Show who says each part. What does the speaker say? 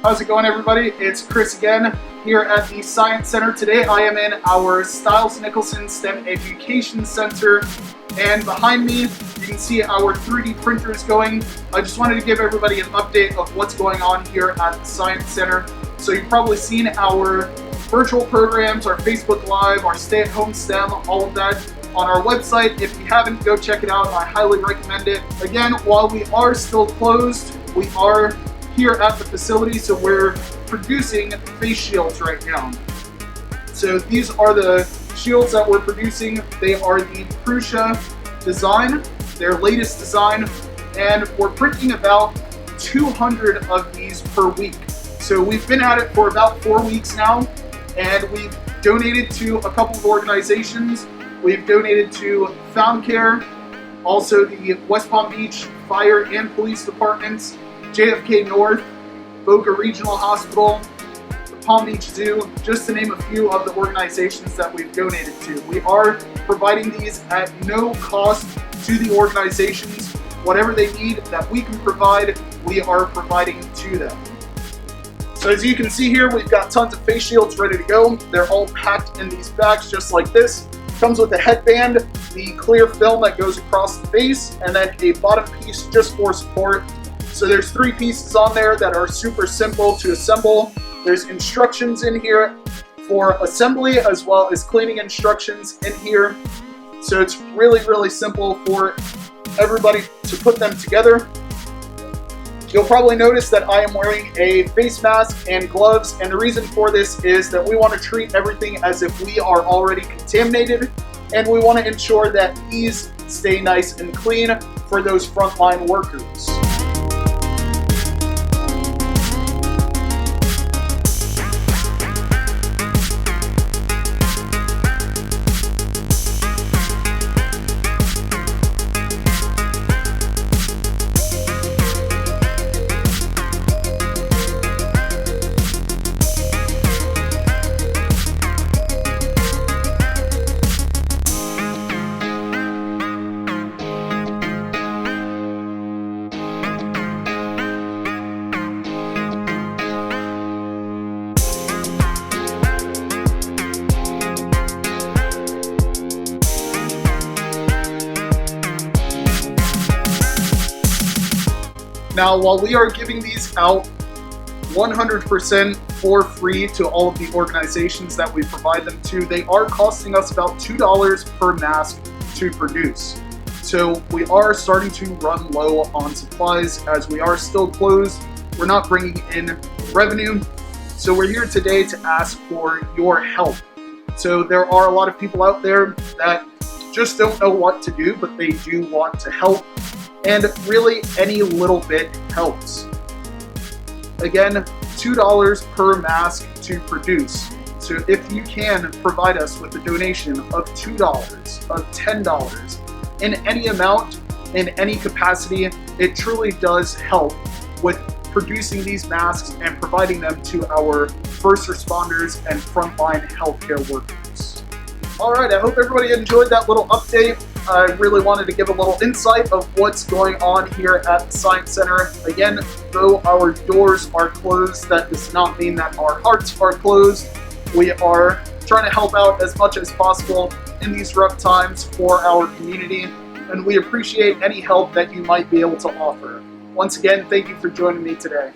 Speaker 1: How's it going, everybody? It's Chris again here at the Science Center. Today I am in our Stiles Nicholson STEM Education Center, and behind me you can see our 3D printers going. I just wanted to give everybody an update of what's going on here at the Science Center. So you've probably seen our virtual programs, our Facebook Live, our stay-at-home STEM, all of that on our website. If you haven't, go check it out. I highly recommend it. Again, while we are still closed, we are here at the facility, so we're producing face shields right now. So these are the shields that we're producing. They are the Prusa design, their latest design, and we're printing about 200 of these per week. So we've been at it for about 4 weeks now, and we've donated to a couple of organizations. We've donated to Found Care, also the West Palm Beach Fire and Police Departments, JFK North, Boca Regional Hospital, the Palm Beach Zoo, just to name a few of the organizations that we've donated to. We are providing these at no cost to the organizations. Whatever they need that we can provide, we are providing to them. So as you can see here, we've got tons of face shields ready to go. They're all packed in these bags just like this. Comes with a headband, the clear film that goes across the face, and then a bottom piece just for support. So there's 3 pieces on there that are super simple to assemble. There's instructions in here for assembly as well as cleaning instructions in here. So it's really, really simple for everybody to put them together. You'll probably notice that I am wearing a face mask and gloves, and the reason for this is that we want to treat everything as if we are already contaminated, and we want to ensure that these stay nice and clean for those frontline workers. Now, while we are giving these out 100% for free to all of the organizations that we provide them to, they are costing us about $2 per mask to produce. So we are starting to run low on supplies as we are still closed. We're not bringing in revenue. So we're here today to ask for your help. So there are a lot of people out there that just don't know what to do, but they do want to help. And really, any little bit helps. Again, $2 per mask to produce. So if you can provide us with a donation of $2, of $10, in any amount, in any capacity, it truly does help with producing these masks and providing them to our first responders and frontline healthcare workers. All right, I hope everybody enjoyed that little update. I really wanted to give a little insight of what's going on here at the Science Center. Again, though our doors are closed, that does not mean that our hearts are closed. We are trying to help out as much as possible in these rough times for our community, and we appreciate any help that you might be able to offer. Once again, thank you for joining me today.